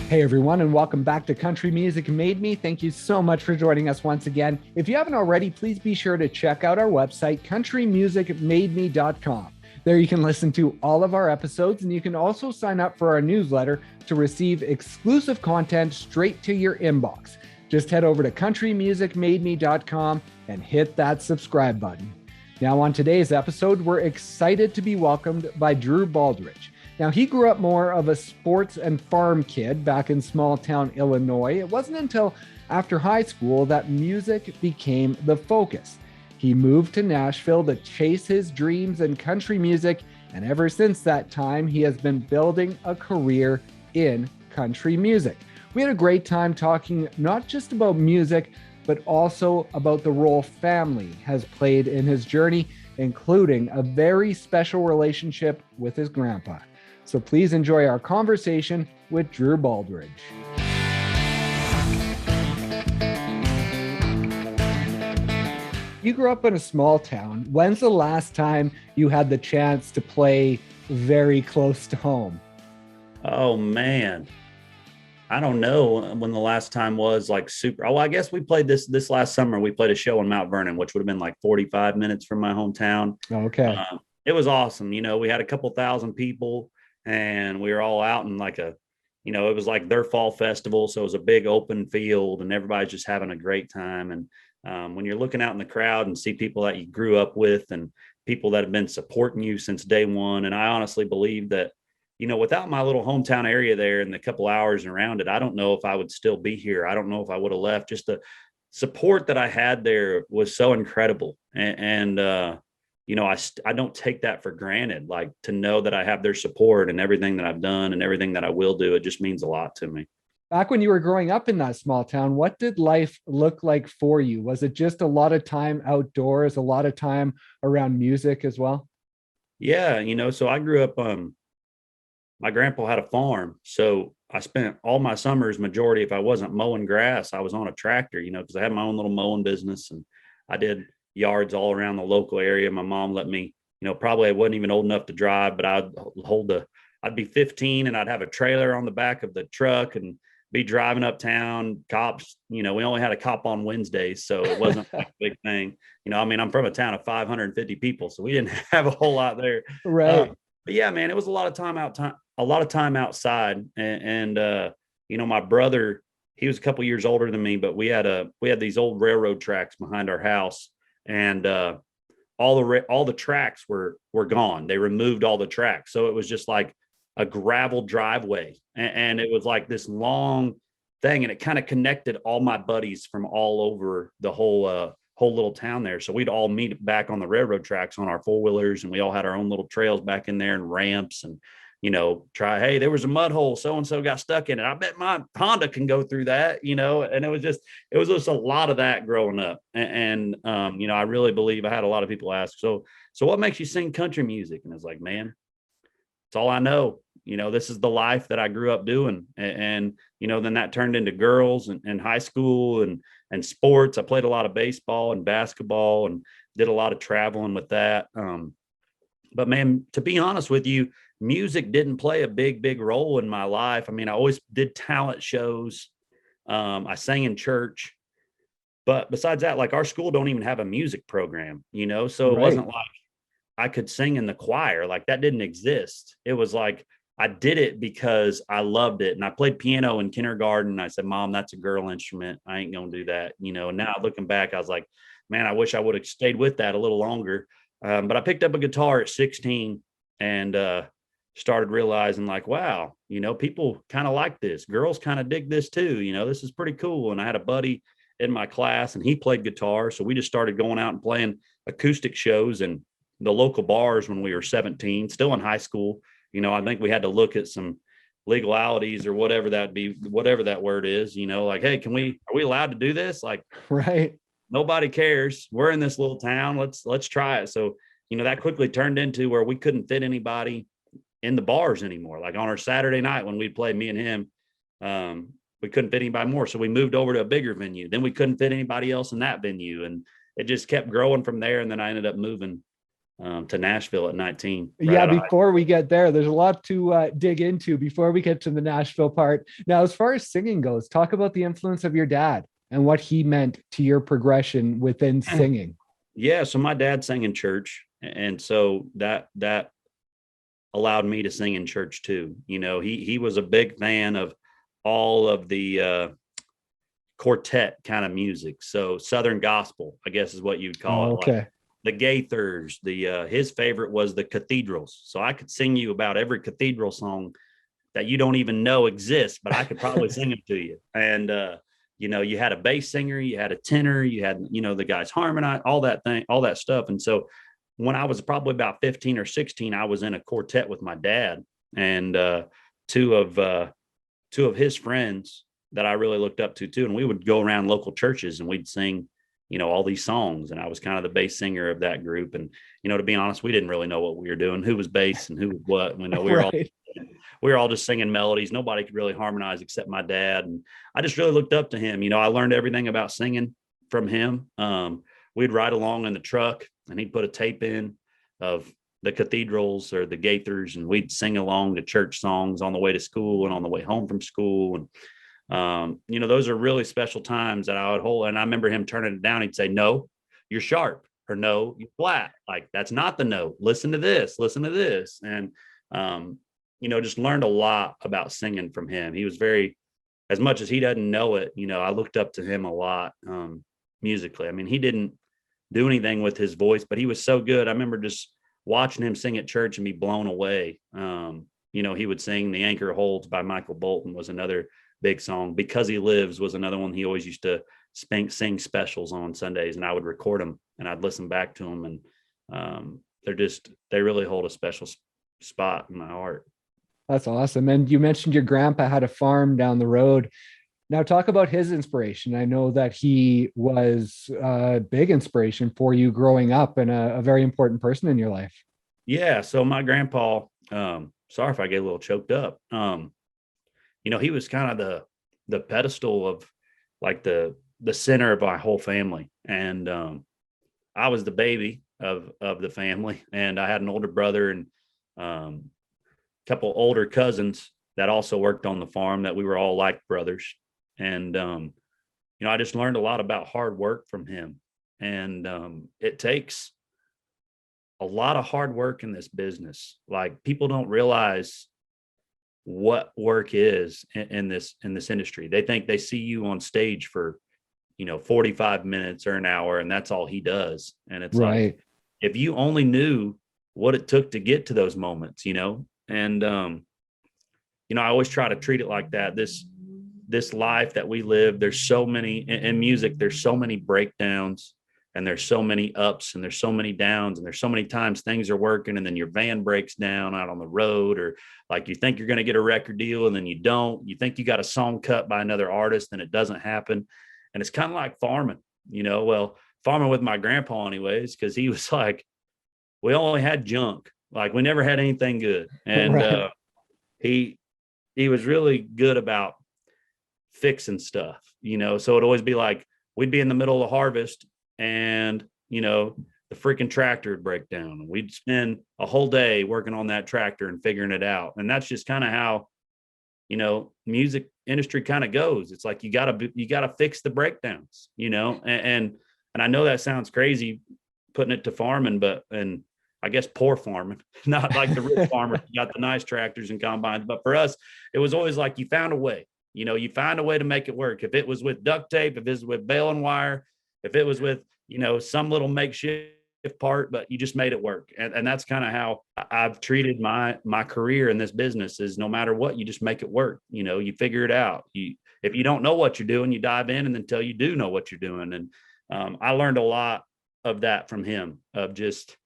Hey everyone, and welcome back to Country Music Made Me. Thank you so much for joining us once again. If you haven't already, please be sure to check out our website, countrymusicmademe.com. There you can listen to all of our episodes, and you can also sign up for our newsletter to receive exclusive content straight to your inbox. Just head over to countrymusicmademe.com and hit that subscribe button. Now, on today's episode, we're excited to be welcomed by Drew Baldridge. Now, he grew up more of a sports and farm kid back in small town Illinois. It wasn't until after high school that music became the focus. He moved to Nashville to chase his dreams in country music, and ever since that time, he has been building a career in country music. We had a great time talking not just about music, but also about the role family has played in his journey, including a very special relationship with his grandpa. So please enjoy our conversation with Drew Baldridge. You grew up in a small town. When's the last time you had the chance to play very close to home? Oh man, I don't know when the last time was like super. Oh, I guess we played this last summer. We played a show in Mount Vernon, which would have been like 45 minutes from my hometown. Okay. It was awesome. We had a couple thousand people, and we were all out in it was like their fall festival. So it was a big open field, and everybody's just having a great time. And when you're looking out in the crowd and see people that you grew up with and people that have been supporting you since day one, and I honestly believe that without my little hometown area there and the couple hours around it, I don't know if I would still be here. I don't know if I would have left. Just the support that I had there was so incredible. I don't take that for granted. Like, to know that I have their support and everything that I've done and everything that I will do, it just means a lot to me. Back when you were growing up in that small town, what did life look like for you? Was it just a lot of time outdoors, a lot of time around music as well? Yeah. So I grew up, my grandpa had a farm. So I spent all my summers, majority, if I wasn't mowing grass, I was on a tractor, because I had my own little mowing business, and I did yards all around the local area. My mom let me, probably I wasn't even old enough to drive, but I'd be 15 and I'd have a trailer on the back of the truck and be driving uptown. Cops, we only had a cop on Wednesdays, so it wasn't like a big thing. I'm from a town of 550 people, so we didn't have a whole lot there. Right. But yeah, man, it was a lot of a lot of time outside. My brother, he was a couple years older than me, but we had these old railroad tracks behind our house, and all the tracks were gone. They removed all the tracks, so it was just like a gravel driveway, and it was like this long thing, and it kind of connected all my buddies from all over the whole little town there. So we'd all meet back on the railroad tracks on our four-wheelers, and we all had our own little trails back in there and ramps, and hey, there was a mud hole, so and so got stuck in it, I bet my Honda can go through that. And it was just a lot of that growing up. I really believe, I had a lot of people ask, so what makes you sing country music? And it's like, man, it's all I know. This is the life that I grew up doing. Then that turned into girls and high school and sports. I played a lot of baseball and basketball and did a lot of traveling with that. But man, to be honest with you, music didn't play a big role in my life. I always did talent shows. I sang in church, but besides that, like, our school don't even have a music program, so it Right. wasn't like I could sing in the choir. Like, that didn't exist. It was like, I did it because I loved it. And I played piano in kindergarten. I said, Mom, that's a girl instrument. I ain't going to do that. And now looking back, I was like, man, I wish I would have stayed with that a little longer. But I picked up a guitar at 16 and started realizing, like, wow, people kind of like this. Girls kind of dig this too. This is pretty cool. And I had a buddy in my class, and he played guitar. So we just started going out and playing acoustic shows and the local bars when we were 17, still in high school. I think we had to look at some legalities or whatever whatever that word is, like, hey, are we allowed to do this? Like, Right. nobody cares. We're in this little town. Let's try it. So, that quickly turned into where we couldn't fit anybody in the bars anymore. Like, on our Saturday night when we'd play, me and him, we couldn't fit anybody more. So we moved over to a bigger venue. Then we couldn't fit anybody else in that venue. And it just kept growing from there. And then I ended up moving to Nashville at 19. Yeah, before we get there, there's a lot to dig into before we get to the Nashville part. Now, as far as singing goes, talk about the influence of your dad and what he meant to your progression within singing. Yeah, so my dad sang in church, and so that allowed me to sing in church too. You know, he was a big fan of all of the quartet kind of music. So Southern gospel, I guess is what you'd call it. Okay. Like the Gaithers, his favorite was the Cathedrals. So I could sing you about every cathedral song that you don't even know exists, but I could probably sing them to you. And you know, you had a bass singer, you had a tenor, you had, you know, the guys harmonize, all that stuff. And so when I was probably about 15 or 16, I was in a quartet with my dad, and two of his friends that I really looked up to too. And we would go around local churches and we'd sing, you know, all these songs. And I was kind of the bass singer of that group. And, you know, to be honest, we didn't really know what we were doing, who was bass and who was what. You know, we were all just singing melodies. Nobody could really harmonize except my dad. And I just really looked up to him. You know, I learned everything about singing from him. We'd ride along in the truck and he'd put a tape in of the Cathedrals or the Gaithers, and we'd sing along to church songs on the way to school and on the way home from school. And you know, those are really special times that I would hold. And I remember him turning it down. He'd say, "No, you're sharp," or "No, you're flat." Like, that's not the note. Listen to this. Listen to this. And you know, just learned a lot about singing from him. He was very, as much as he doesn't know it, you know, I looked up to him a lot musically. I mean, he didn't do anything with his voice, but he was so good. I remember just watching him sing at church and be blown away. You know, he would sing "The Anchor Holds" by Michael Bolton was another big song. "Because He Lives" was another one. He always used to sing specials on Sundays, and I would record them and I'd listen back to them. And they really hold a special spot in my heart. That's awesome. And you mentioned your grandpa had a farm down the road. Now talk about his inspiration. I know that he was a big inspiration for you growing up and a very important person in your life. Yeah. So my grandpa, sorry if I get a little choked up. You know, he was kind of the pedestal of like the center of my whole family. And I was the baby of the family, and I had an older brother and a couple older cousins that also worked on the farm, that we were all like brothers. And you know, I just learned a lot about hard work from him. And it takes a lot of hard work in this business. Like, people don't realize what work is in this industry. They think they see you on stage for, you know, 45 minutes or an hour, and that's all he does. And it's right. Like, if you only knew what it took to get to those moments, you know. And you know, I always try to treat it like that. This life that we live, there's so many in music, there's so many breakdowns, and there's so many ups, and there's so many downs, and there's so many times things are working and then your van breaks down out on the road, or like you think you're going to get a record deal and then you don't. You think you got a song cut by another artist and it doesn't happen. And it's kind of like farming, you know. Well, farming with my grandpa anyways, because he was like, we only had junk. Like, we never had anything good. And right. He was really good about fixing stuff, you know. So it'd always be like, we'd be in the middle of harvest and, you know, the freaking tractor would break down. We'd spend a whole day working on that tractor and figuring it out. And that's just kind of how, you know, music industry kind of goes. It's like, you gotta fix the breakdowns, you know. And I know that sounds crazy putting it to farming, and I guess poor farming, not like the rich farmers got the nice tractors and combines. But for us, it was always like, you found a way. You know, you find a way to make it work. If it was with duct tape, if it was with baling wire, if it was with, you know, some little makeshift part, but you just made it work. And that's kind of how I've treated my career in this business, is no matter what, you just make it work. You know, you figure it out. If you don't know what you're doing, you dive in, and until you do know what you're doing. And I learned a lot of that from him, of just,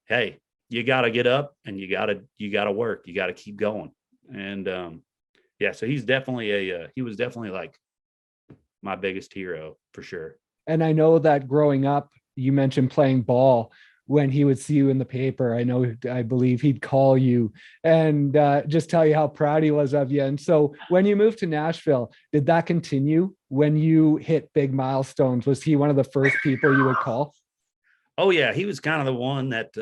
hey, you got to get up and you got to work. You got to keep going. And yeah, so he was definitely like my biggest hero for sure. And I know that growing up, you mentioned playing ball. When he would see you in the paper, I believe he'd call you and just tell you how proud he was of you. And so when you moved to Nashville, did that continue when you hit big milestones? Was he one of the first people you would call? Oh yeah, he was kind of the one that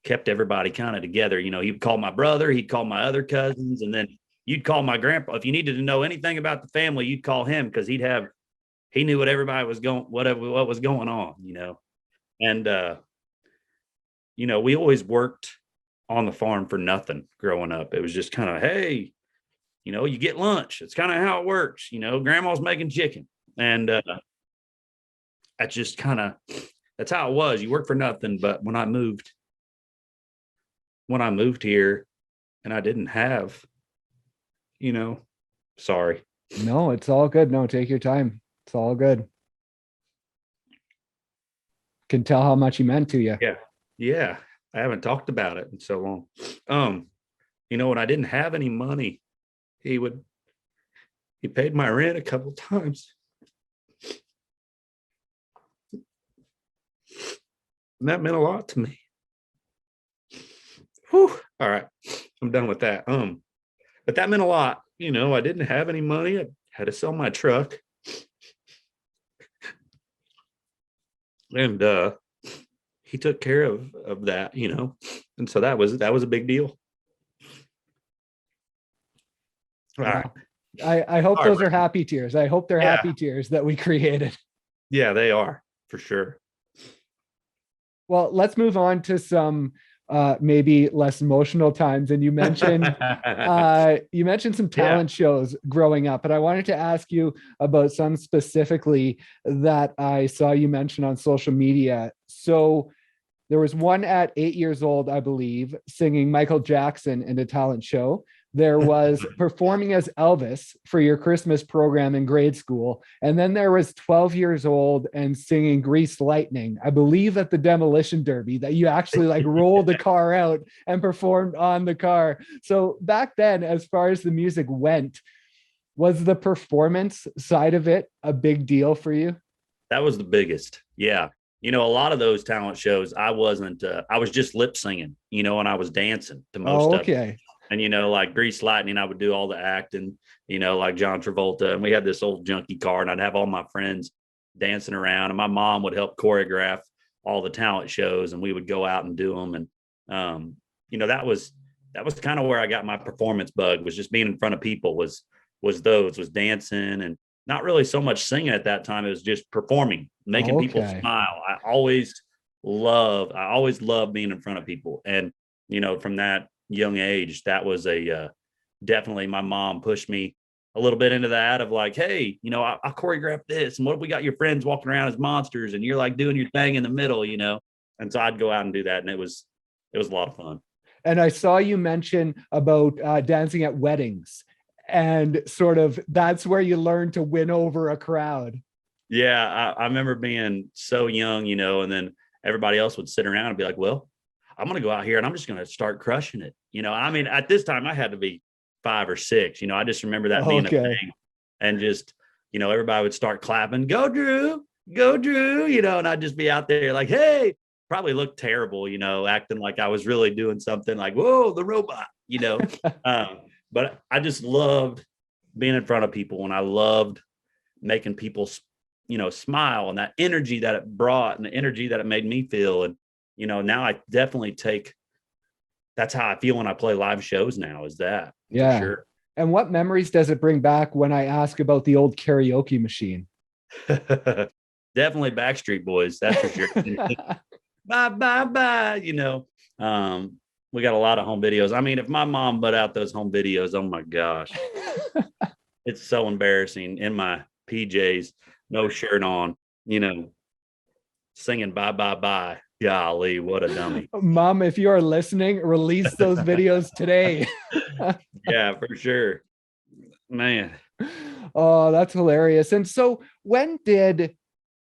kept everybody kind of together. He'd call my brother, he'd call my other cousins, and then you'd call my grandpa. If you needed to know anything about the family, you'd call him because he knew what everybody was going, what was going on. And we always worked on the farm for nothing growing up. It was just kind of, hey, you get lunch. It's kind of how it works. Grandma's making chicken. And that's just that's how it was. You work for nothing. But when I moved here and I didn't have, sorry. No, it's all good. No, take your time. It's all good. Can tell how much he meant to you. Yeah. Yeah. I haven't talked about it in so long. When I didn't have any money, he paid my rent a couple times. And that meant a lot to me. Whew. All right. I'm done with that. But that meant a lot. I didn't have any money. I had to sell my truck. And he took care of that, and so that was a big deal. All right. I hope those are happy tears. I hope they're happy tears that we created. Yeah, they are for sure. Well, let's move on to some maybe less emotional times. And you mentioned some talent shows growing up, and I wanted to ask you about some specifically that I saw you mention on social media. So there was one at 8 years old, I believe, singing Michael Jackson in a talent show. There was performing as Elvis for your Christmas program in grade school. And then there was 12 years old and singing Grease Lightning, I believe at the Demolition Derby, that you actually like rolled the car out and performed on the car. So back then, as far as the music went, was the performance side of it a big deal for you? That was the biggest. Yeah. A lot of those talent shows, I wasn't, I was just lip singing, and I was dancing to most of it. And, like Grease Lightning, I would do all the acting, like John Travolta. And we had this old junky car, and I'd have all my friends dancing around. And my mom would help choreograph all the talent shows, and we would go out and do them. And, that was kind of where I got my performance bug, was just being in front of people, was dancing, and not really so much singing at that time. It was just performing, making people smile. I always loved being in front of people. And, from that young age, that was definitely, my mom pushed me a little bit into that of like, hey, I choreographed this, and what if we got your friends walking around as monsters and you're like doing your thing in the middle, and so I'd go out and do that, and it was a lot of fun. And I saw you mention about dancing at weddings, and sort of that's where you learn to win over a crowd. Yeah, I remember being so young, and then everybody else would sit around and be like, well, I'm going to go out here and I'm just going to start crushing it. I mean, at this time I had to be 5 or 6, I just remember that being a thing, and just, everybody would start clapping, go Drew, and I'd just be out there like, hey, probably looked terrible, acting like I was really doing something like, whoa, the robot, but I just loved being in front of people, and I loved making people, smile, and that energy that it brought and the energy that it made me feel. And, now I definitely that's how I feel when I play live shows now, is that. Yeah. For sure. And what memories does it bring back when I ask about the old karaoke machine? Definitely Backstreet Boys. That's for sure. Bye, bye, bye. We got a lot of home videos. I mean, if my mom put out those home videos, oh my gosh, it's so embarrassing in my PJs, no shirt on, singing bye, bye, bye. Golly, what a dummy. Mom, if you are listening, release those videos today. Yeah, for sure. Man. Oh, that's hilarious. And so when did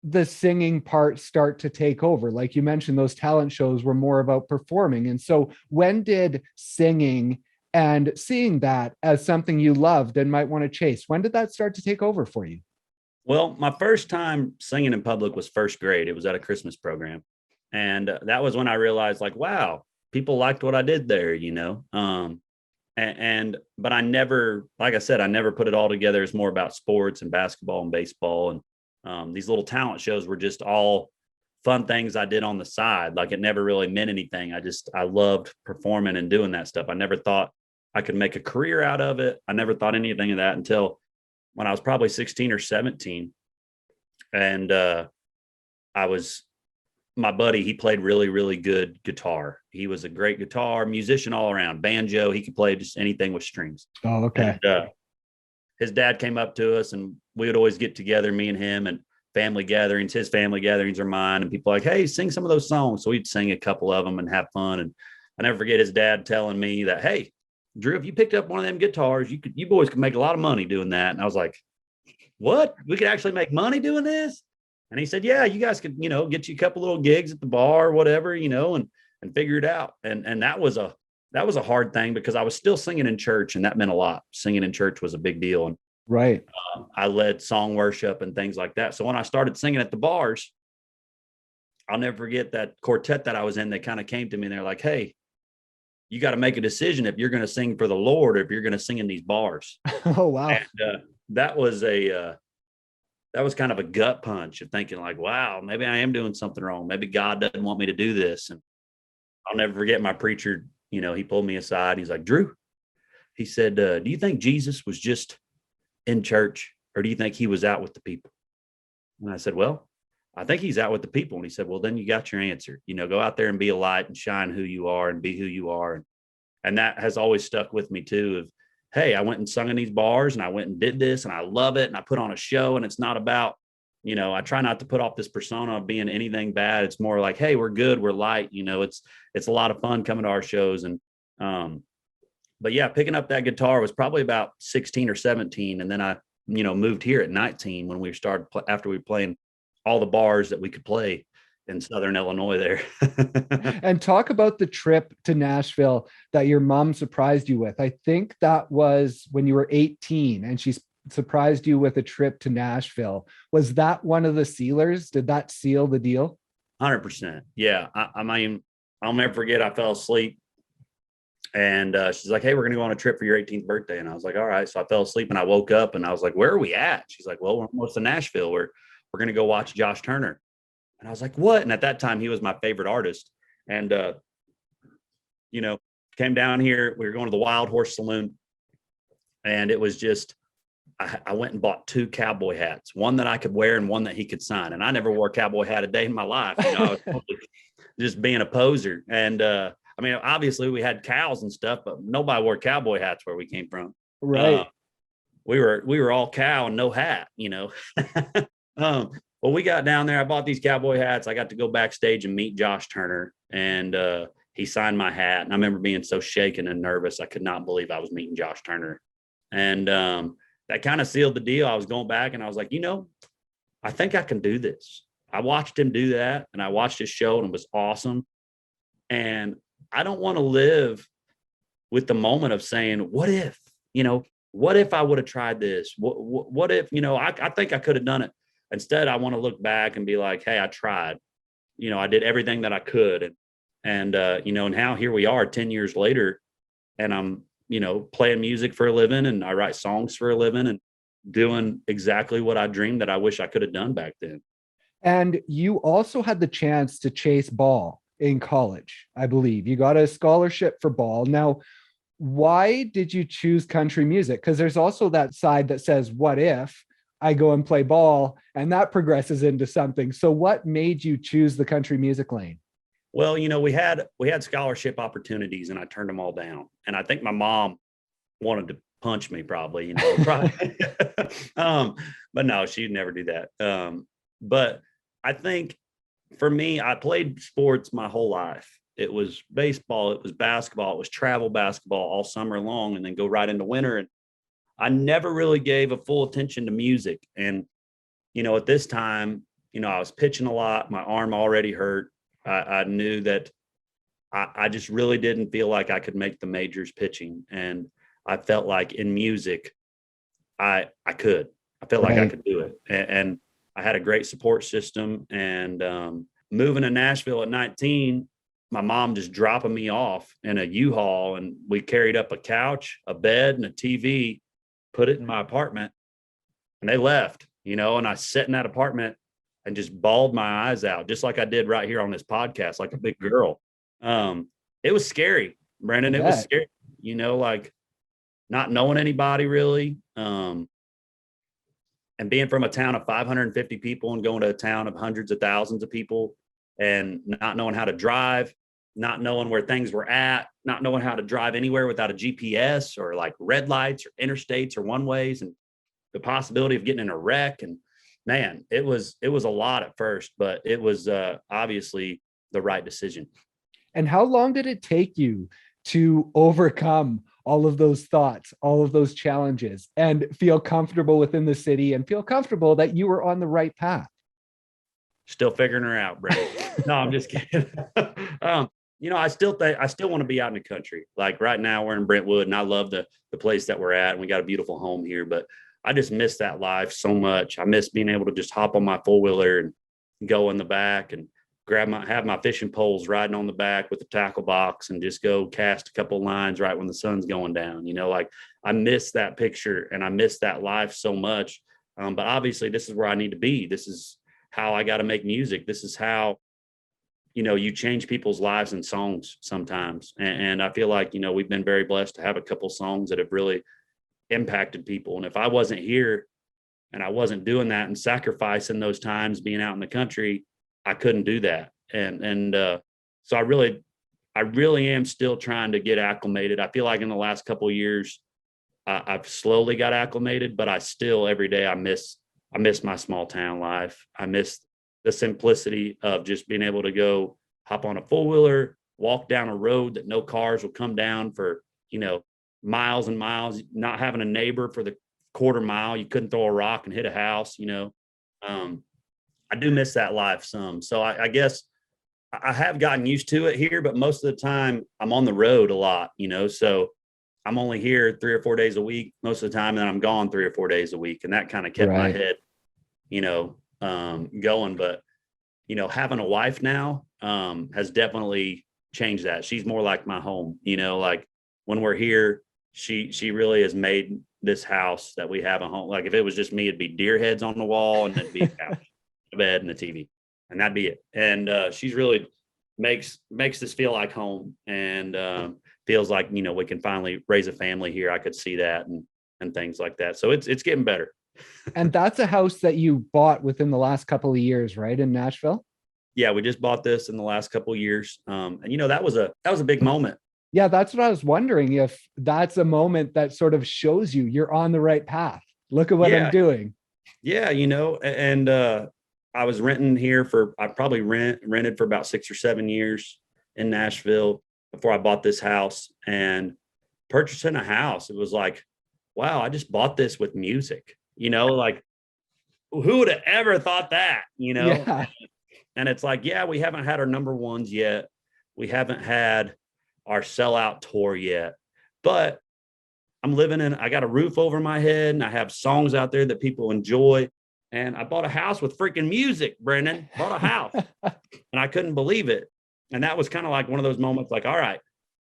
the singing part start to take over? Like you mentioned, those talent shows were more about performing. And so when did singing and seeing that as something you loved and might want to chase, when did that start to take over for you? Well, my first time singing in public was first grade. It was at a Christmas program. And that was when I realized, like, wow, people liked what I did there, but I never, like I said, I never put it all together. It's more about sports and basketball and baseball. And these little talent shows were just all fun things I did on the side. Like it never really meant anything. I loved performing and doing that stuff. I never thought I could make a career out of it. I never thought anything of that until when I was probably 16 or 17. And my buddy, he played really, really good guitar. He was a great guitar musician all around, banjo. He could play just anything with strings. Oh, okay. And his dad came up to us and we would always get together, me and him, and family gatherings. His family gatherings are mine, and people like, hey, sing some of those songs. So we'd sing a couple of them and have fun. And I never forget his dad telling me that, hey, Drew, if you picked up one of them guitars, you boys could make a lot of money doing that. And I was like, what? We could actually make money doing this? And he said, yeah, you guys could, get you a couple little gigs at the bar or whatever, and figure it out. And that was a hard thing because I was still singing in church, and that meant a lot. Singing in church was a big deal. And right. I led song worship and things like that. So when I started singing at the bars, I'll never forget that quartet that I was in. They kind of came to me and they're like, hey, you got to make a decision if you're going to sing for the Lord or if you're going to sing in these bars. Oh, wow. And that was kind of a gut punch of thinking like, wow, maybe I am doing something wrong. Maybe God doesn't want me to do this. And I'll never forget my preacher, he pulled me aside. And he's like, Drew, he said, do you think Jesus was just in church, or do you think he was out with the people? And I said, well, I think he's out with the people. And he said, well, then you got your answer. Go out there and be a light and shine who you are and be who you are. And that has always stuck with me too, of, hey, I went and sung in these bars and I went and did this and I love it. And I put on a show, and it's not about, I try not to put off this persona of being anything bad. It's more like, hey, we're good. We're light. It's a lot of fun coming to our shows. And, but yeah, picking up that guitar was probably about 16 or 17. And then I, moved here at 19 when we started, after we were playing all the bars that we could play in Southern Illinois there. And talk about the trip to Nashville that your mom surprised you with. I think that was when you were 18 and she surprised you with a trip to Nashville. Was that one of the sealers? Did that seal the deal? 100%. Yeah. I mean, I'll never forget. I fell asleep and she's like, hey, we're going to go on a trip for your 18th birthday. And I was like, all right. So I fell asleep and I woke up and I was like, where are we at? She's like, well, we're almost to Nashville. We're going to go watch Josh Turner. And I was like, what? And at that time, he was my favorite artist. And, came down here. We were going to the Wild Horse Saloon. And it was just, I went and bought 2 cowboy hats, one that I could wear and one that he could sign. And I never wore a cowboy hat a day in my life. I was just being a poser. And, obviously we had cows and stuff, but nobody wore cowboy hats where we came from. Right. We were all cow and no hat, Well, we got down there. I bought these cowboy hats. I got to go backstage and meet Josh Turner, and he signed my hat. And I remember being so shaken and nervous. I could not believe I was meeting Josh Turner. And that kind of sealed the deal. I was going back and I was like, I think I can do this. I watched him do that, and I watched his show, and it was awesome. And I don't want to live with the moment of saying, what if, what if I would have tried this? What if, I think I could have done it. Instead, I want to look back and be like, hey, I tried, I did everything that I could. And now here we are 10 years later, and I'm, playing music for a living, and I write songs for a living, and doing exactly what I dreamed that I wish I could have done back then. And you also had the chance to chase ball in college, I believe. You got a scholarship for ball. Now, why did you choose country music? Because there's also that side that says, what if I go and play ball, and that progresses into something? So what made you choose the country music lane? Well, we had scholarship opportunities, and I turned them all down. And I think my mom wanted to punch me probably, probably. But no, she'd never do that. But I think for me, I played sports my whole life. It was baseball, it was basketball, it was travel basketball all summer long, and then go right into winter. And I never really gave a full attention to music. And, at this time, I was pitching a lot. My arm already hurt. I knew that I just really didn't feel like I could make the majors pitching. And I felt like in music, I could. I felt like I could do it. And I had a great support system. And moving to Nashville at 19, my mom just dropping me off in a U-Haul, and we carried up a couch, a bed, and a TV, put it in my apartment, and they left, and I sat in that apartment and just bawled my eyes out, just like I did right here on this podcast, like a big girl. It was scary, Brandon. It was scary, like not knowing anybody really. And being from a town of 550 people and going to a town of hundreds of thousands of people and not knowing how to drive, not knowing where things were at, not knowing how to drive anywhere without a GPS or like red lights or interstates or one ways, and the possibility of getting in a wreck. And man, it was a lot at first, but it was obviously the right decision. And how long did it take you to overcome all of those thoughts, all of those challenges, and feel comfortable within the city and feel comfortable that you were on the right path? Still figuring her out, Brandon. No, I'm just kidding. I still want to be out in the country. Like right now we're in Brentwood and I love the place that we're at. And we got a beautiful home here, but I just miss that life so much. I miss being able to just hop on my 4-wheeler and go in the back and have my fishing poles riding on the back with the tackle box and just go cast a couple lines right when the sun's going down. Like I miss that picture and I miss that life so much. But obviously this is where I need to be. This is how I got to make music. This is how, you change people's lives in songs sometimes. And I feel like, we've been very blessed to have a couple songs that have really impacted people. And if I wasn't here and I wasn't doing that and sacrificing those times being out in the country, I couldn't do that. And so I really am still trying to get acclimated. I feel like in the last couple of years, I've slowly got acclimated, but I still every day I miss my small town life. I miss the simplicity of just being able to go hop on a 4-wheeler, walk down a road that no cars will come down for, miles and miles, not having a neighbor for the quarter mile. You couldn't throw a rock and hit a house, I do miss that life some. So I guess I have gotten used to it here, but most of the time I'm on the road a lot, so I'm only here 3 or 4 days a week most of the time. And then I'm gone 3 or 4 days a week. And that kind of kept my head, going. But, having a wife now has definitely changed that. She's more like my home, like when we're here, she really has made this house that we have a home. Like if it was just me, it'd be deer heads on the wall and it'd be a couch, a bed and a TV, and that'd be it. And she's really makes this feel like home, and feels like, we can finally raise a family here. I could see that and things like that. So it's getting better. And that's a house that you bought within the last couple of years, right? In Nashville? Yeah, we just bought this in the last couple of years. And that was a big moment. Yeah, that's what I was wondering, if that's a moment that sort of shows you're on the right path. Look at what I'm doing. Yeah, and I was renting here I probably rented for about 6 or 7 years in Nashville before I bought this house. And purchasing a house, it was like, wow, I just bought this with music, like who would have ever thought that, Yeah. And it's like, yeah, we haven't had our number ones yet. We haven't had our sellout tour yet, but I got a roof over my head and I have songs out there that people enjoy. And I bought a house with freaking music, Brendan. Bought a house. And I couldn't believe it. And that was kind of like one of those moments like, all right,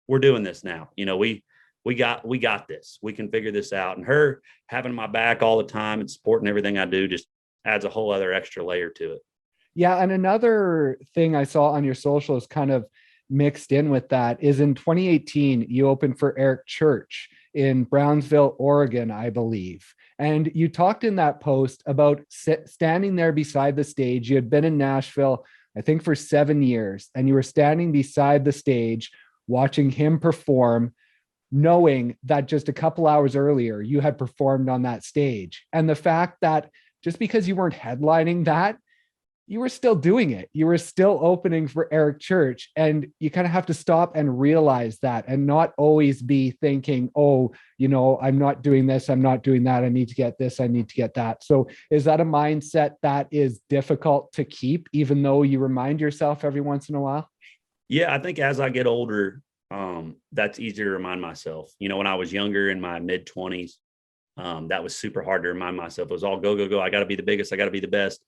we're doing this now. We got this. We can figure this out. And her having my back all the time and supporting everything I do just adds a whole other extra layer to it. Yeah. And another thing I saw on your socials kind of mixed in with that is in 2018, you opened for Eric Church in Brownsville, Oregon, I believe. And you talked in that post about standing there beside the stage. You had been in Nashville, I think, for 7 years, and you were standing beside the stage, watching him perform, knowing that just a couple hours earlier, you had performed on that stage. And the fact that just because you weren't headlining that, you were still doing it. You were still opening for Eric Church. And you kind of have to stop and realize that, and not always be thinking, oh, I'm not doing this, I'm not doing that, I need to get this, I need to get that. So is that a mindset that is difficult to keep, even though you remind yourself every once in a while? Yeah, I think as I get older, that's easier to remind myself. When I was younger, in my mid 20s, that was super hard to remind myself. It was all go, go, go. I got to be the biggest. I got to be the best.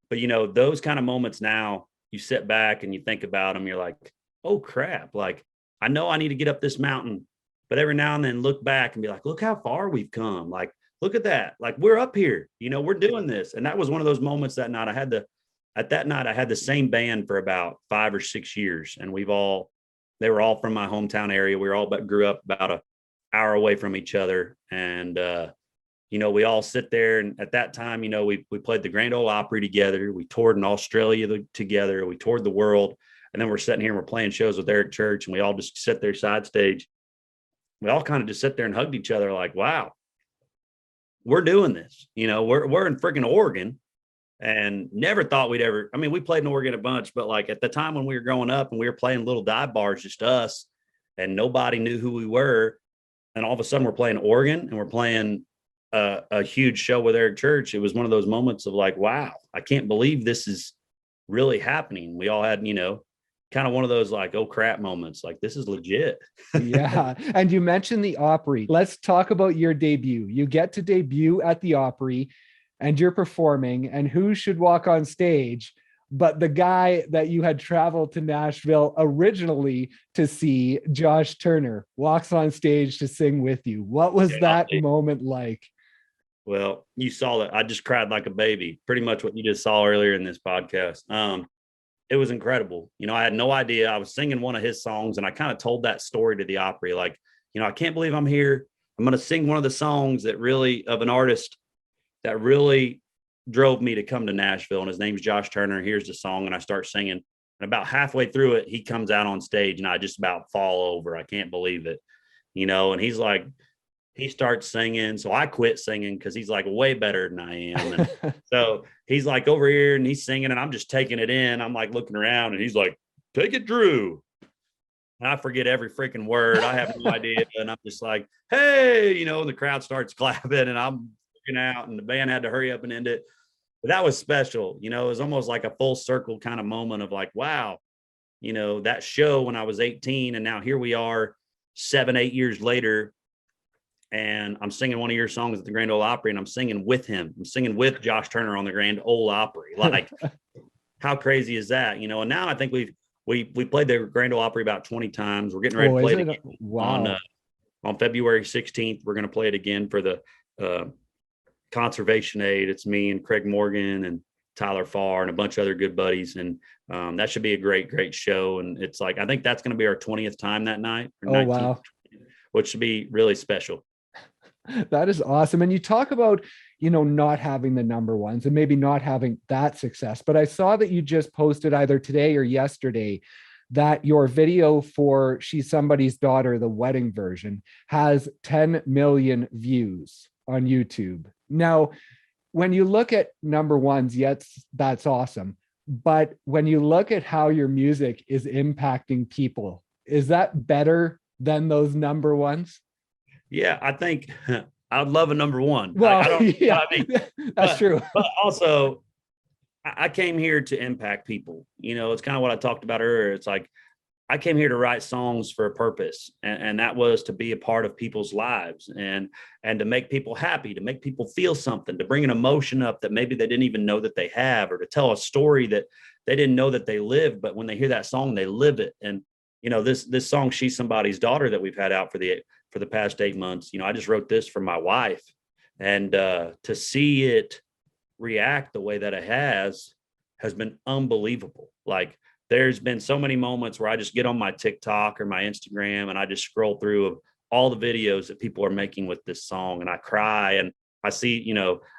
But those kind of moments now, you sit back and you think about them. You're like, oh crap. Like, I know I need to get up this mountain, but every now and then look back and be like, look how far we've come. Like, look at that. Like, we're up here, we're doing this. And that was one of those moments that night. At that night, I had the same band for about 5 or 6 years. And they were all from my hometown area. We were all but grew up about an hour away from each other. And, we all sit there. And at that time, we played the Grand Ole Opry together. We toured in Australia together. We toured the world. And then we're sitting here and we're playing shows with Eric Church. And we all just sit there side stage. We all kind of just sit there and hugged each other like, wow, we're doing this. We're in freaking Oregon, and never thought we'd ever. I mean, we played in Oregon a bunch, but like at the time when we were growing up and we were playing little dive bars, just us, and nobody knew who we were. And all of a sudden we're playing Oregon and we're playing a huge show with Eric Church. It was one of those moments of like, wow, I can't believe this is really happening. We all had, kind of one of those like, oh crap moments, like this is legit. Yeah. And you mentioned the Opry. Let's talk about your debut. You get to debut at the Opry and you're performing, and who should walk on stage but the guy that you had traveled to Nashville originally to see, Josh Turner, walks on stage to sing with you. What was that moment like? Well, you saw that. I just cried like a baby, pretty much what you just saw earlier in this podcast. It was incredible. I had no idea. I was singing one of his songs, and I kind of told that story to the Opry. Like, I can't believe I'm here. I'm going to sing one of the songs of an artist that really drove me to come to Nashville. And his name's Josh Turner. Here's the song. And I start singing. And about halfway through it, he comes out on stage and I just about fall over. I can't believe it. And he's like, he starts singing. So I quit singing because he's like way better than I am. And so he's like over here and he's singing and I'm just taking it in. I'm like looking around and he's like, take it, Drew. And I forget every freaking word. I have no idea. And I'm just like, hey, and the crowd starts clapping and I'm looking out and the band had to hurry up and end it. But that was special. It was almost like a full circle kind of moment of like, wow, that show when I was 18 and now here we are 7-8 years later. And I'm singing one of your songs at the Grand Ole Opry and I'm singing with him. I'm singing with Josh Turner on the Grand Ole Opry. Like, how crazy is that? And now I think we played the Grand Ole Opry about 20 times. We're getting ready to play it again. Wow. On February 16th. We're going to play it again for the Conservation Aid. It's me and Craig Morgan and Tyler Farr and a bunch of other good buddies. And that should be a great, great show. And it's like, I think that's going to be our 20th time that night. Or 19th, wow. Which should be really special. That is awesome. And you talk about, not having the number ones and maybe not having that success, but I saw that you just posted either today or yesterday that your video for She's Somebody's Daughter, the wedding version, has 10 million views on YouTube. Now, when you look at number ones, yes, that's awesome. But when you look at how your music is impacting people, is that better than those number ones? Yeah, I think I'd love a number one. Well, that's true. But also, I came here to impact people. It's kind of what I talked about earlier. It's like, I came here to write songs for a purpose, and that was to be a part of people's lives and to make people happy, to make people feel something, to bring an emotion up that maybe they didn't even know that they have, or to tell a story that they didn't know that they lived, but when they hear that song, they live it. And this song, She's Somebody's Daughter, that we've had out for the past 8 months, I just wrote this for my wife, and to see it react the way that it has been unbelievable. Like, there's been so many moments where I just get on my TikTok or my Instagram and I just scroll through all the videos that people are making with this song, and I cry, and I see,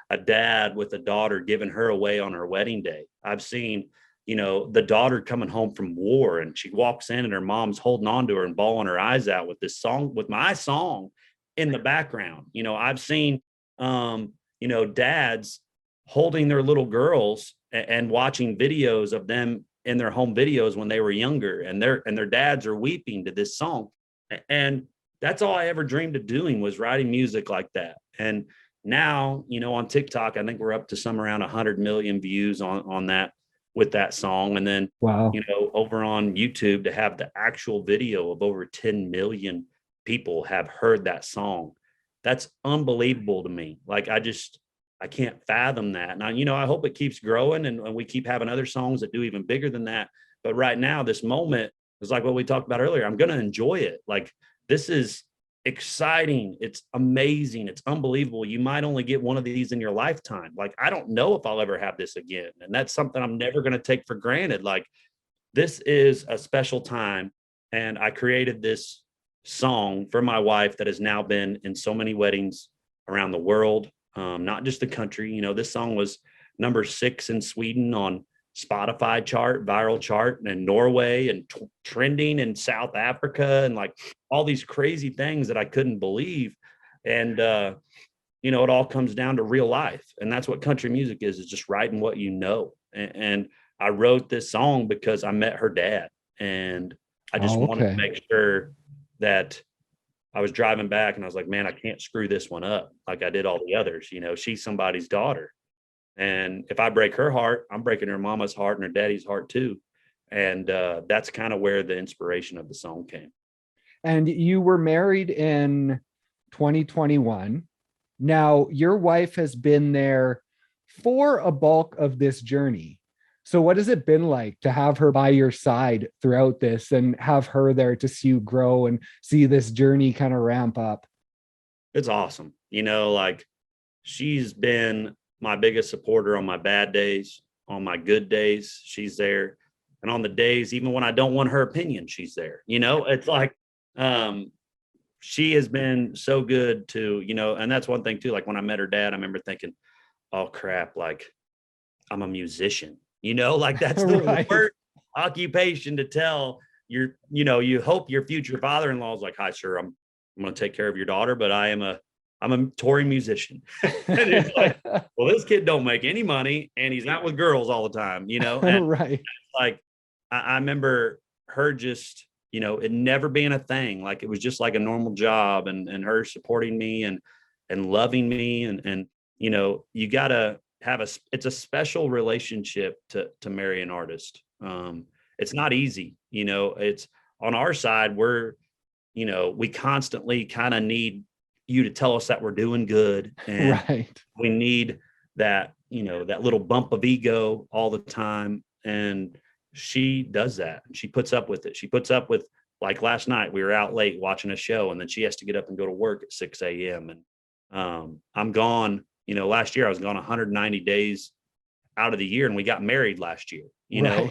a dad with a daughter giving her away on her wedding day. I've seen, the daughter coming home from war and she walks in and her mom's holding on to her and bawling her eyes out with this song, with my song in the background. I've seen, dads holding their little girls and watching videos of them in their home videos when they were younger, and their dads are weeping to this song. And that's all I ever dreamed of doing, was writing music like that. And now, on TikTok, I think we're up to some around 100 million views on that, with that song. And then, wow, over on YouTube, to have the actual video of over 10 million people have heard that song. That's unbelievable to me. Like, I can't fathom that. Now, I hope it keeps growing and we keep having other songs that do even bigger than that. But right now, this moment is like what we talked about earlier. I'm going to enjoy it. Like, this is exciting. It's amazing. It's unbelievable. You might only get one of these in your lifetime. Like, I don't know if I'll ever have this again. And that's something I'm never going to take for granted. Like, this is a special time. And I created this song for my wife that has now been in so many weddings around the world, not just the country. You know, this song was number 6 in Sweden on Spotify chart, viral chart, and Norway, and trending in South Africa, and like all these crazy things that I couldn't believe. And you know, it all comes down to real life, and that's what country music is just writing what you know. And I wrote this song because I met her dad, and I just wanted to make sure that I was driving back and I was like, man, I can't screw this one up like I did all the others. You know, she's somebody's daughter. And if I break her heart, I'm breaking her mama's heart and her daddy's heart too. And that's kind of where the inspiration of the song came. And you were married in 2021. Now, your wife has been there for a bulk of this journey. So what has it been like to have her by your side throughout this and have her there to see you grow and see this journey kind of ramp up? It's awesome. You know, like, she's been my biggest supporter on my bad days, on my good days, she's there. And on the days, even when I don't want her opinion, she's there. You know, it's like, she has been so good to, you know, and that's one thing too. Like, when I met her dad, I remember thinking, oh crap, like, I'm a musician, you know, like that's the Right. worst occupation to tell your, you know, you hope your future father-in-law is like, hi, sir, I'm going to take care of your daughter, but I'm a touring musician. And it's like, well, this kid don't make any money and he's out with girls all the time, you know? And Right. like, I remember her just, you know, it never being a thing. Like, it was just like a normal job, and her supporting me and loving me. And, you know, you gotta have it's a special relationship to marry an artist. It's not easy, you know. It's on our side, you know, we constantly kind of need you to tell us that we're doing good, and Right. we need that, you know, that little bump of ego all the time. And she does that. She puts up with it. She puts up with, like, last night we were out late watching a show, and then she has to get up and go to work at 6 a.m. And I'm gone, you know, last year I was gone 190 days out of the year, and we got married last year, you know,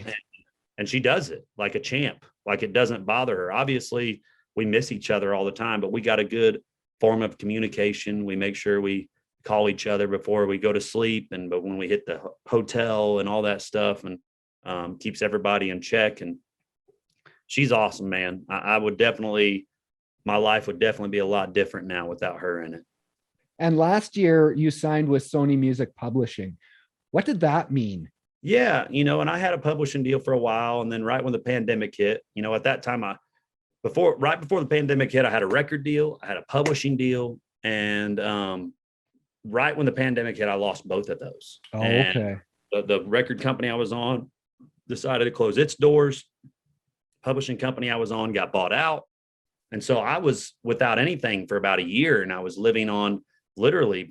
and she does it like a champ. Like, it doesn't bother her. Obviously we miss each other all the time, but we got a good form of communication. We make sure we call each other before we go to sleep, but when we hit the hotel and all that stuff, and keeps everybody in check. And she's awesome, man. I would definitely, my life would definitely be a lot different now without her in it. And last year you signed with Sony Music Publishing. What did that mean? Yeah, you know, and I had a publishing deal for a while, and then right when the pandemic hit, you know, at that time, right before the pandemic hit, I had a record deal, I had a publishing deal, and right when the pandemic hit, I lost both of those. Oh, and okay. The record company I was on decided to close its doors. Publishing company I was on got bought out. And so I was without anything for about a year, and I was living on, literally,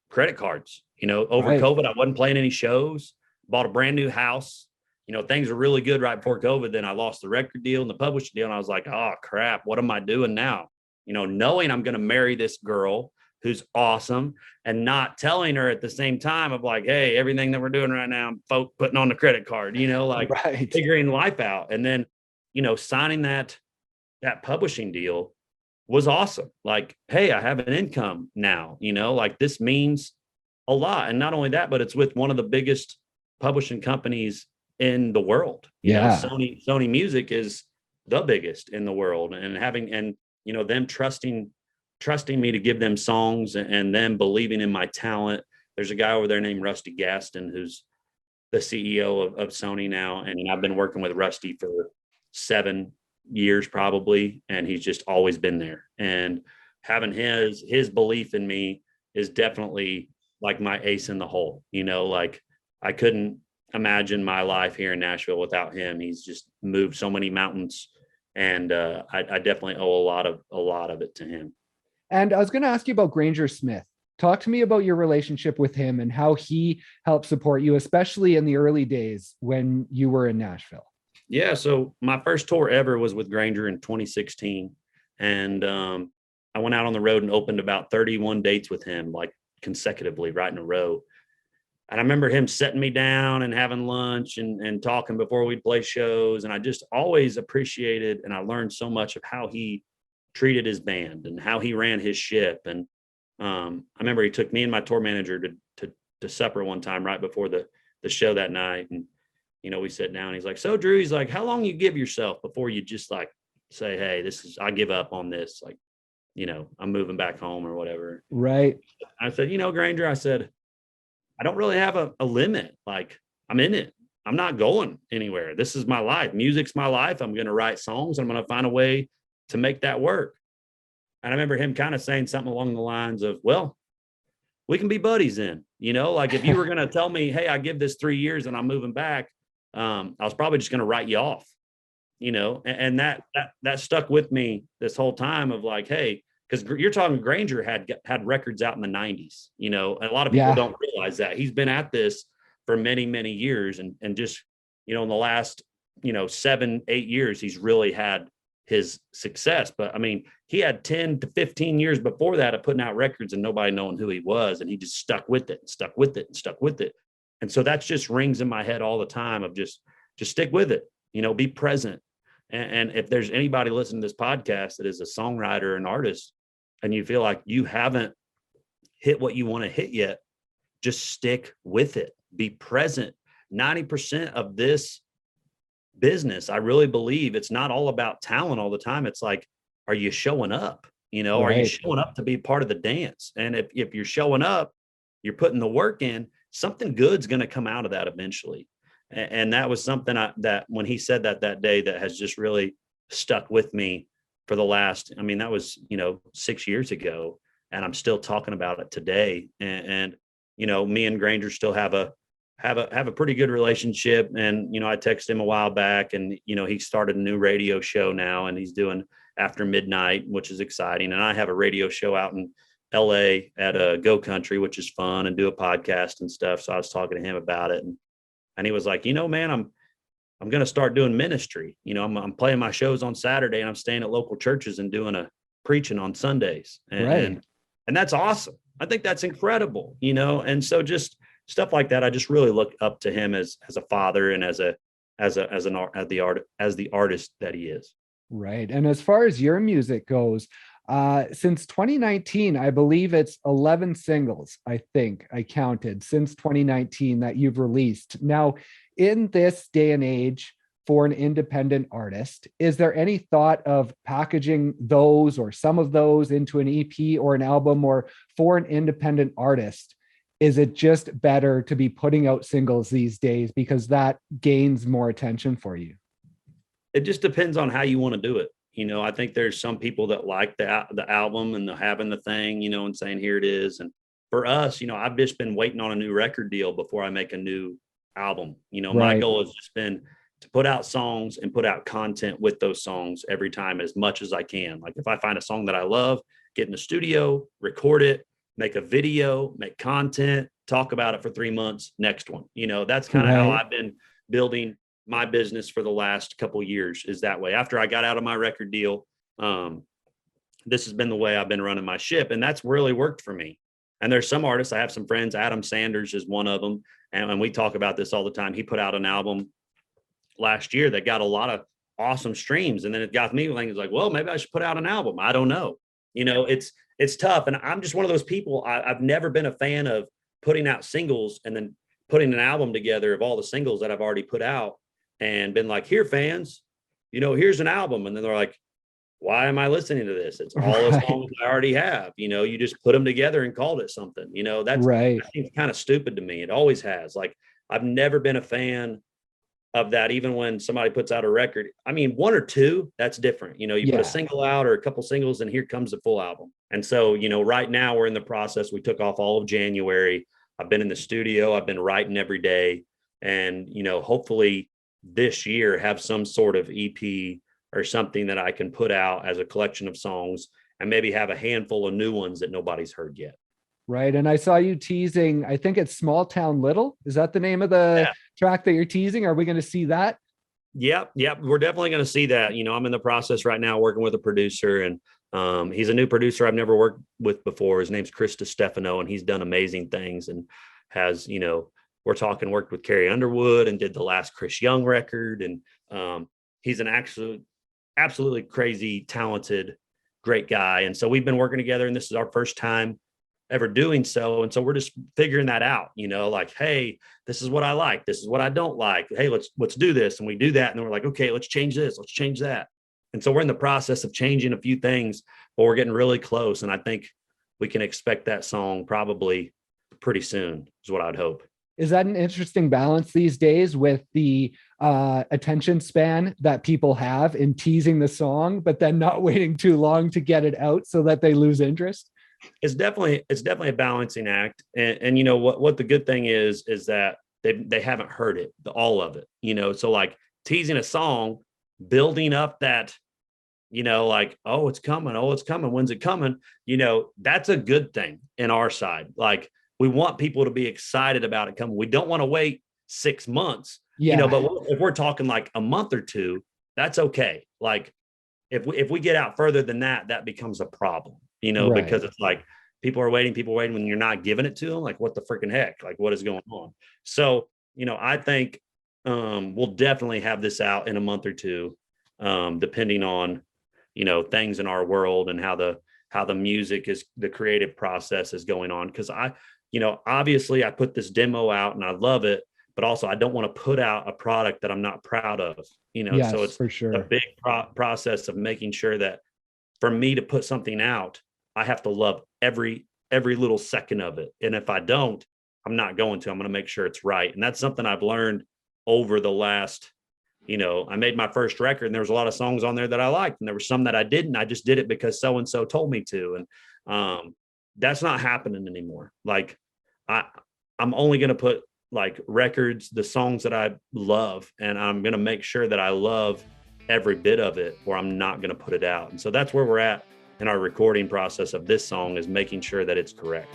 credit cards. You know, over COVID, I wasn't playing any shows, bought a brand new house. You know, things were really good right before COVID. Then I lost the record deal and the publishing deal. And I was like, oh crap, what am I doing now? You know, knowing I'm going to marry this girl who's awesome, and not telling her at the same time of like, hey, everything that we're doing right now, I'm putting on the credit card, you know, like figuring life out. And then, you know, signing that publishing deal was awesome. Like, hey, I have an income now, you know, like, this means a lot. And not only that, but it's with one of the biggest publishing companies in the world. You know, Sony Music is the biggest in the world, and you know, them trusting me to give them songs, and them believing in my talent. There's a guy over there named Rusty Gaston, who's the CEO of Sony now. And I've been working with Rusty for 7 years probably, and he's just always been there. And having his belief in me is definitely like my ace in the hole. You know, like, I couldn't imagine my life here in Nashville without him. He's just moved so many mountains, and I definitely owe a lot of it to him. And I was going to ask you about Granger Smith. Talk to me about your relationship with him and how he helped support you, especially in the early days when you were in Nashville. Yeah, so my first tour ever was with Granger in 2016, and I went out on the road and opened about 31 dates with him, like consecutively, right in a row. And I remember him setting me down and having lunch and talking before we'd play shows. And I just always appreciated, and I learned so much of how he treated his band and how he ran his ship. And I remember he took me and my tour manager to supper one time right before the show that night. And, you know, we sat down, he's like, so Drew, he's like, how long you give yourself before you just like say, hey, I give up on this. Like, you know, I'm moving back home or whatever. Right. I said, you know, Granger, I said, I don't really have a limit. Like, I'm in it. I'm not going anywhere. This is my life. Music's my life. I'm going to write songs. I'm going to find a way to make that work. And I remember him kind of saying something along the lines of, well, we can be buddies then, you know, like if you were going to tell me, hey, I give this 3 years and I'm moving back, I was probably just going to write you off, you know, and that stuck with me this whole time of like, hey, because you're talking Granger had records out in the 90s, you know, and a lot of people don't realize that he's been at this for many, many years. And just, you know, in the last, you know, 7-8 years, he's really had his success. But I mean, he had 10 to 15 years before that of putting out records and nobody knowing who he was. And he just stuck with it and stuck with it and stuck with it. And so that just rings in my head all the time of just stick with it, you know, be present. And if there's anybody listening to this podcast that is a songwriter or an artist, and you feel like you haven't hit what you want to hit yet, just stick with it. Be present. 90% of this business, I really believe it's not all about talent all the time. It's like, are you showing up? You know, Are you showing up to be part of the dance? And if you're showing up, you're putting the work in, something good's going to come out of that eventually. And that was something that when he said that day, that has just really stuck with me for the last, I mean, that was, you know, 6 years ago, and I'm still talking about it today. And you know, me and Granger still have a pretty good relationship. And, you know, I texted him a while back and, you know, he started a new radio show now and he's doing After Midnight, which is exciting. And I have a radio show out in LA at Go Country, which is fun, and do a podcast and stuff. So I was talking to him about it, and he was like, you know, man, I'm going to start doing ministry. You know, I'm playing my shows on Saturday and I'm staying at local churches and doing a preaching on Sundays. And that's awesome. I think that's incredible, you know? And so just stuff like that. I just really look up to him as a father and as the artist that he is. Right. And as far as your music goes, since 2019, I believe it's 11 singles, I think I counted since 2019 that you've released. Now, in this day and age, for an independent artist, is there any thought of packaging those or some of those into an EP or an album? Or for an independent artist, is it just better to be putting out singles these days because that gains more attention for you? It just depends on how you want to do it. You know, I think there's some people that like the album and the having the thing, you know, and saying, here it is. And for us, you know, I've just been waiting on a new record deal before I make a new album. You know, my goal has just been to put out songs and put out content with those songs every time as much as I can. Like if I find a song that I love, get in the studio, record it, make a video, make content, talk about it for 3 months, next one. You know, that's kind of how I've been building my business for the last couple of years, is that way. After I got out of my record deal, this has been the way I've been running my ship, and that's really worked for me. And there's some artists, I have some friends, Adam Sanders is one of them. And we talk about this all the time. He put out an album last year that got a lot of awesome streams. And then it got me thinking, like, well, maybe I should put out an album. I don't know. You know, it's tough. And I'm just one of those people. I've never been a fan of putting out singles and then putting an album together of all the singles that I've already put out and been like, here, fans, you know, here's an album. And then they're like, why am I listening to this? It's all the songs I already have. You know, you just put them together and called it something. You know, that seems kind of stupid to me. It always has. Like, I've never been a fan of that. Even when somebody puts out a record, I mean, 1 or 2, that's different. You know, you put a single out or a couple singles and here comes the full album. And so, you know, right now we're in the process. We took off all of January. I've been in the studio. I've been writing every day. And, you know, hopefully this year have some sort of EP or something that I can put out as a collection of songs and maybe have a handful of new ones that nobody's heard yet. Right. And I saw you teasing, I think it's Small Town Little. Is that the name of the track that you're teasing? Are we going to see that? Yep. We're definitely going to see that. You know, I'm in the process right now working with a producer, and He's a new producer I've never worked with before. His name's Chris DiStefano, and he's done amazing things and has, worked with Carrie Underwood and did the last Chris Young record. And he's an absolutely crazy, talented, great guy. And so we've been working together, and this is our first time ever doing so. And so we're just figuring that out, like, hey, this is what I like. This is what I don't like. Hey, let's do this. And we do that. And then we're like, okay, let's change this. Let's change that. And so we're in the process of changing a few things, but we're getting really close. And I think we can expect that song probably pretty soon is what I'd hope. Is that an interesting balance these days with the attention span that people have in teasing the song, but then not waiting too long to get it out so that they lose interest? It's definitely a balancing act. And what the good thing is that they haven't heard it, all of it, so like teasing a song, building up that, like, oh, it's coming. Oh, it's coming. When's it coming? That's a good thing in our side. Like, we want people to be excited about it coming. We don't want to wait 6 months, but if we're talking like a month or two, that's okay. Like if we get out further than that, that becomes a problem, right. Because it's like people are waiting when you're not giving it to them. Like, what the freaking heck? Like, what is going on? So, I think we'll definitely have this out in a month or two, depending on, things in our world and how the music is, the creative process is going on. Cause obviously I put this demo out and I love it, but also I don't want to put out a product that I'm not proud of, Yes, so it's for sure. a big process of making sure that for me to put something out, I have to love every little second of it. And if I don't, I'm going to make sure it's right. And that's something I've learned over the last, I made my first record and there was a lot of songs on there that I liked. And there were some that I didn't. I just did it because so-and-so told me to. And that's not happening anymore. Like I'm only going to put like records, the songs that I love, and I'm going to make sure that I love every bit of it, or I'm not going to put it out. And so that's where we're at in our recording process of this song, is making sure that it's correct.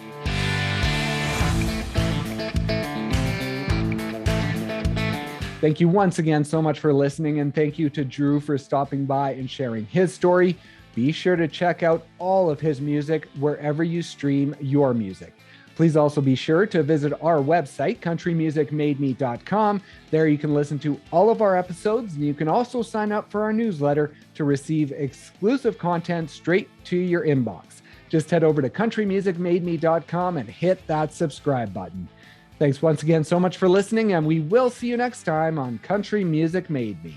Thank you once again so much for listening, and thank you to Drew for stopping by and sharing his story. Be sure to check out all of his music wherever you stream your music. Please also be sure to visit our website, countrymusicmademe.com. There you can listen to all of our episodes, and you can also sign up for our newsletter to receive exclusive content straight to your inbox. Just head over to countrymusicmademe.com and hit that subscribe button. Thanks once again so much for listening, and we will see you next time on Country Music Made Me.